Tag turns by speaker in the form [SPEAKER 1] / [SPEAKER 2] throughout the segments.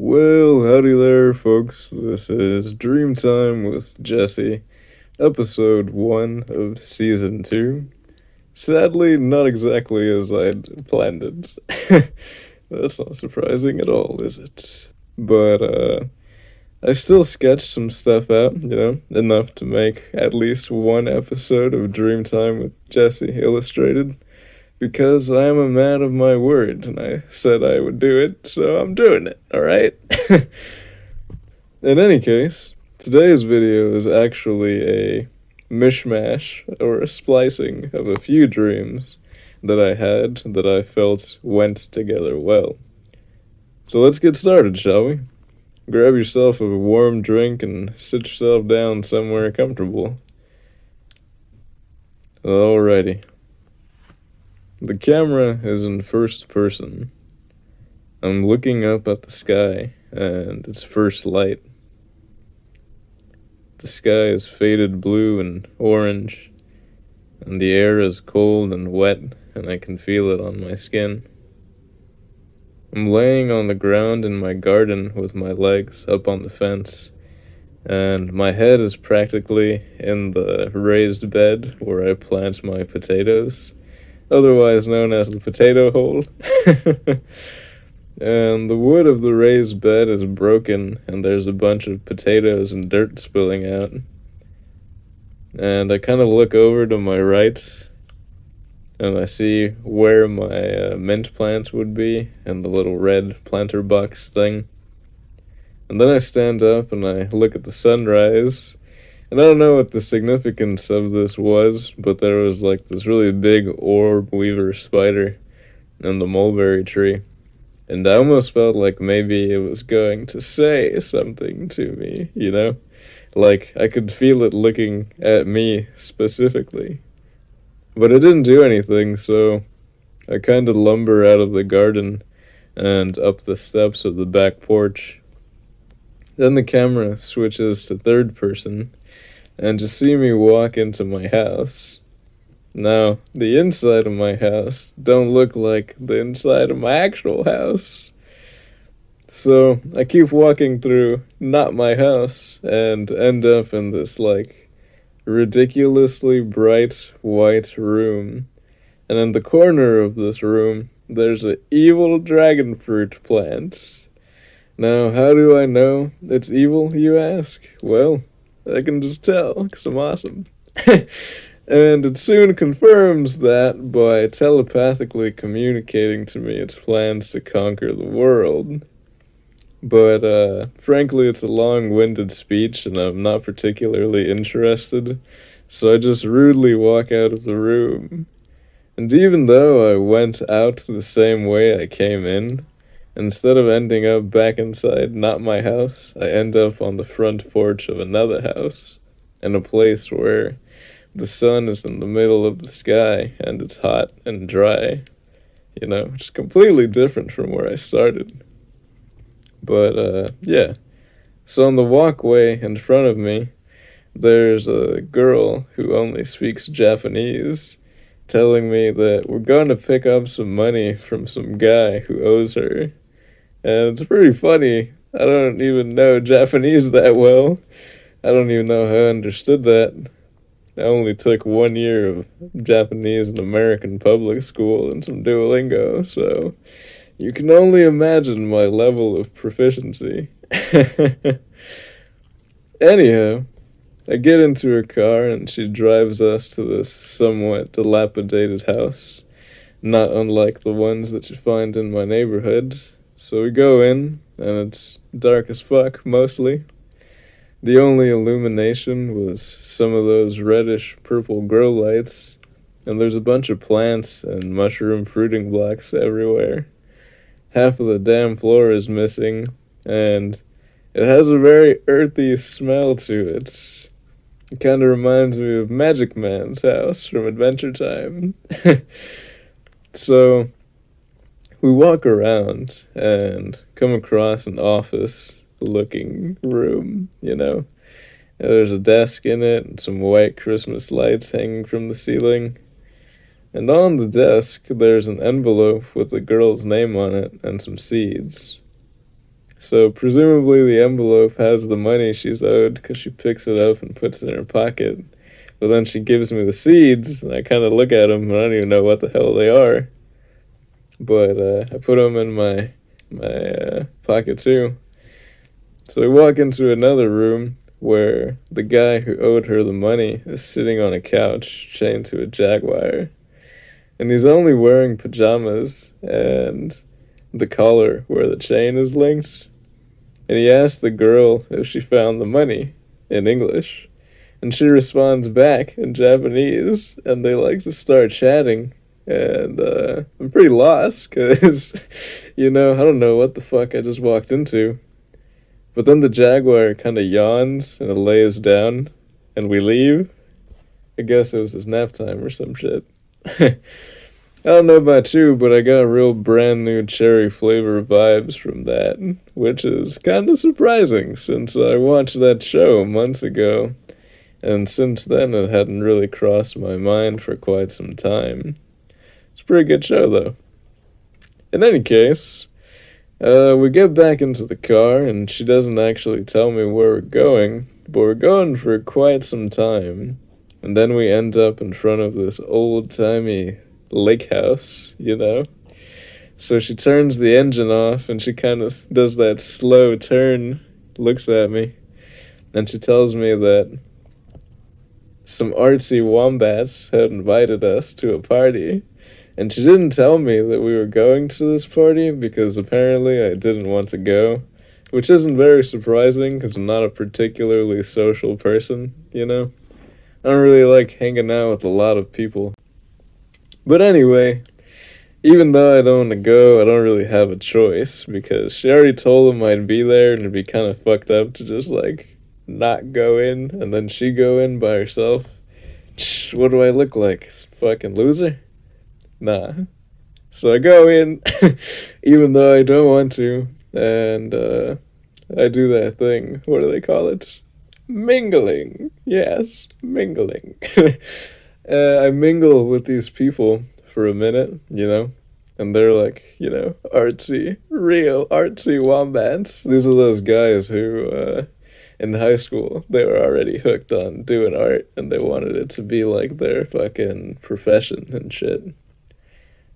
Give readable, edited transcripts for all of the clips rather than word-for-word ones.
[SPEAKER 1] Well, howdy there, folks. This is Dreamtime with Jesse, episode 1 of season 2. Sadly, not exactly as I'd planned it. That's not surprising at all, is it? But I still sketched some stuff out, enough to make at least one episode of Dreamtime with Jesse Illustrated, because I am a man of my word, and I said I would do it, so I'm doing it, alright? In any case, today's video is actually a mishmash or a splicing of a few dreams that I had that I felt went together well. So let's get started, shall we? Grab yourself a warm drink and sit yourself down somewhere comfortable. Alrighty. The camera is in first person. I'm looking up at the sky and its first light. The sky is faded blue and orange, and the air is cold and wet, and I can feel it on my skin. I'm laying on the ground in my garden with my legs up on the fence, and my head is practically in the raised bed where I plant my potatoes, otherwise known as the potato hole. And the wood of the raised bed is broken, and there's a bunch of potatoes and dirt spilling out. And I kind of look over to my right, and I see where my mint plant would be, and the little red planter box thing. And then I stand up and I look at the sunrise, and I don't know what the significance of this was, but there was like this really big orb weaver spider in the mulberry tree. And I almost felt like maybe it was going to say something to me, Like, I could feel it looking at me specifically. But it didn't do anything, so I kind of lumber out of the garden and up the steps of the back porch. Then the camera switches to third person, and to see me walk into my house. Now, the inside of my house don't look like the inside of my actual house. So I keep walking through not my house and end up in this like ridiculously bright white room. And in the corner of this room, there's an evil dragon fruit plant. Now, how do I know it's evil, you ask? Well, I can just tell, because I'm awesome. And it soon confirms that by telepathically communicating to me its plans to conquer the world. But frankly, it's a long-winded speech, and I'm not particularly interested, so I just rudely walk out of the room. And even though I went out the same way I came in, instead of ending up back inside not my house, I end up on the front porch of another house, in a place where the sun is in the middle of the sky, and it's hot and dry. It's completely different from where I started. But yeah. So on the walkway in front of me, there's a girl who only speaks Japanese, telling me that we're going to pick up some money from some guy who owes her. And it's pretty funny. I don't even know Japanese that well. I don't even know how I understood that. I only took 1 year of Japanese in American public school and some Duolingo, so you can only imagine my level of proficiency. Anyhow, I get into her car and she drives us to this somewhat dilapidated house, not unlike the ones that you find in my neighborhood. So we go in, and it's dark as fuck, mostly. The only illumination was some of those reddish-purple grow lights, and there's a bunch of plants and mushroom fruiting blocks everywhere. Half of the damn floor is missing, and it has a very earthy smell to it. It kind of reminds me of Magic Man's house from Adventure Time. So, we walk around and come across an office-looking room, There's a desk in it and some white Christmas lights hanging from the ceiling. And on the desk, there's an envelope with the girl's name on it and some seeds. So presumably the envelope has the money she's owed because she picks it up and puts it in her pocket. But then she gives me the seeds, and I kind of look at them, and I don't even know what the hell they are. But I put them in my pocket too. So we walk into another room where the guy who owed her the money is sitting on a couch chained to a jaguar. And he's only wearing pajamas and the collar where the chain is linked. And he asks the girl if she found the money in English. And she responds back in Japanese, and they like to start chatting. And I'm pretty lost because, I don't know what the fuck I just walked into. But then the jaguar kind of yawns and it lays down, and we leave. I guess it was his nap time or some shit. I don't know about you, but I got real brand new cherry flavor vibes from that, which is kind of surprising since I watched that show months ago, and since then it hadn't really crossed my mind for quite some time. It's a pretty good show, though. In any case, we get back into the car, and she doesn't actually tell me where we're going, but we're going for quite some time. And then we end up in front of this old-timey lake house, So she turns the engine off, and she kind of does that slow turn, looks at me, and she tells me that some artsy wombats had invited us to a party. And she didn't tell me that we were going to this party because apparently I didn't want to go, which isn't very surprising because I'm not a particularly social person, I don't really like hanging out with a lot of people. But anyway, even though I don't want to go, I don't really have a choice because she already told them I'd be there, and it'd be kind of fucked up to just, not go in and then she go in by herself. What do I look like? Fucking loser? Nah. So I go in, even though I don't want to, and I do that thing. What do they call it? Mingling. Yes, mingling. I mingle with these people for a minute, and they're artsy, real artsy wombats. These are those guys who, in high school, they were already hooked on doing art, and they wanted it to be like their fucking profession and shit.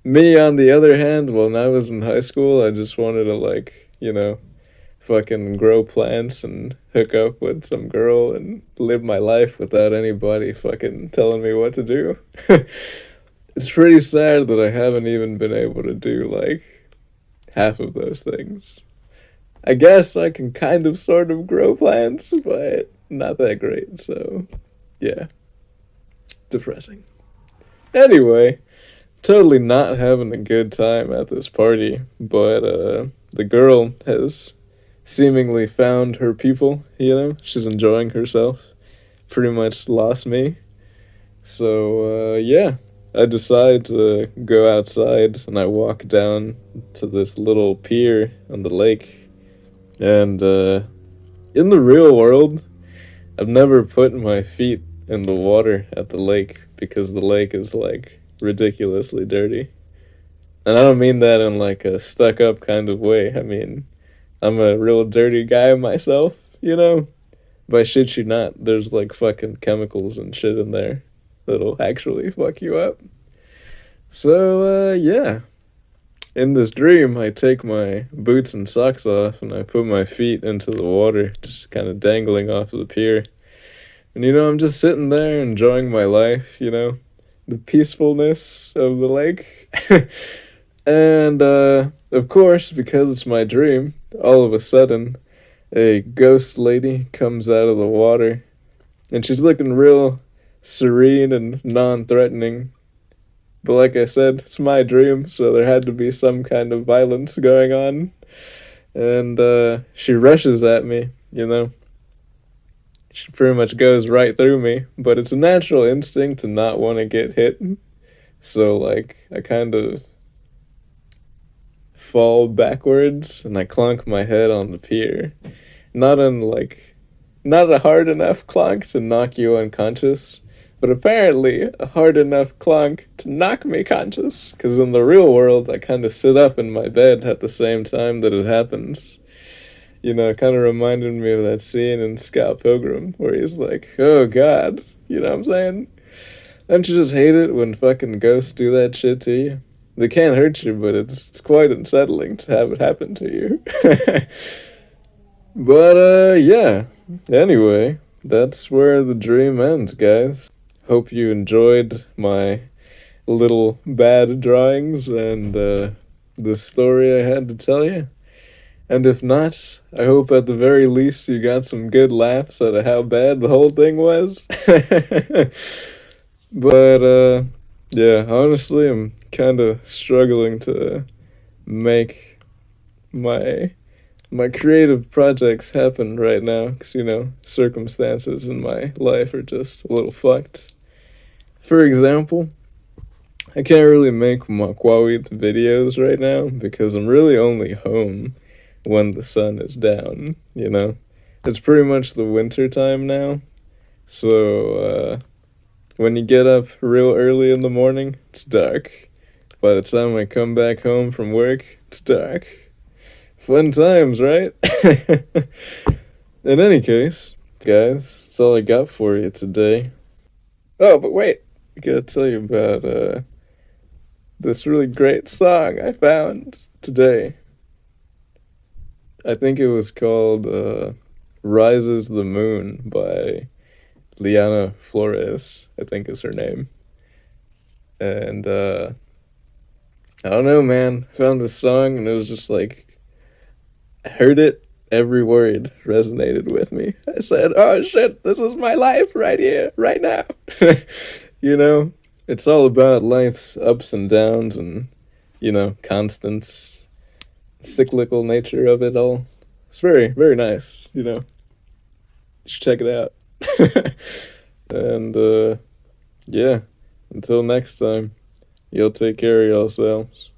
[SPEAKER 1] Me, on the other hand, when I was in high school, I just wanted to, fucking grow plants and hook up with some girl and live my life without anybody fucking telling me what to do. It's pretty sad that I haven't even been able to do, half of those things. I guess I can kind of sort of grow plants, but not that great, so, yeah. Depressing. Anyway, totally not having a good time at this party, but the girl has seemingly found her people, she's enjoying herself, pretty much lost me. So yeah, I decide to go outside, and I walk down to this little pier on the lake, and in the real world, I've never put my feet in the water at the lake because the lake is ridiculously dirty. And I don't mean that in a stuck up kind of way. I mean, I'm a real dirty guy myself, But I shit you not, there's fucking chemicals and shit in there that'll actually fuck you up. So yeah. In this dream, I take my boots and socks off and I put my feet into the water, just kind of dangling off of the pier. And I'm just sitting there enjoying my life, the peacefulness of the lake. And, of course, because it's my dream, all of a sudden, a ghost lady comes out of the water, and she's looking real serene and non-threatening. But like I said, it's my dream, so there had to be some kind of violence going on. And, she rushes at me, She pretty much goes right through me, but it's a natural instinct to not want to get hit. So, I kind of fall backwards, and I clunk my head on the pier. Not a hard enough clunk to knock you unconscious, but apparently a hard enough clunk to knock me conscious, because in the real world, I kind of sit up in my bed at the same time that it happens. Kind of reminded me of that scene in Scott Pilgrim where he's like, oh God, you know what I'm saying? Don't you just hate it when fucking ghosts do that shit to you? They can't hurt you, but it's quite unsettling to have it happen to you. But, yeah. Anyway, that's where the dream ends, guys. Hope you enjoyed my little bad drawings and, the story I had to tell you. And if not, I hope at the very least you got some good laughs at how bad the whole thing was. But, yeah, honestly, I'm kind of struggling to make my creative projects happen right now because circumstances in my life are just a little fucked. For example, I can't really make Makwawit videos right now because I'm really only home when the sun is down. It's pretty much the winter time now, so when you get up real early in the morning, it's dark. By the time I come back home from work, it's dark. Fun times, right? In any case, guys, that's all I got for you today. Oh, but wait, I gotta tell you about this really great song I found today. I think it was called Rises the Moon by Liana Flores, I think is her name. And I don't know, man. I found this song and it was just like, I heard it, every word resonated with me. I said, oh shit, this is my life right here, right now. you know, it's all about life's ups and downs and, constants, cyclical nature of it all. It's very, very nice. You should check it out. And, yeah, until next time, you'll take care of yourselves.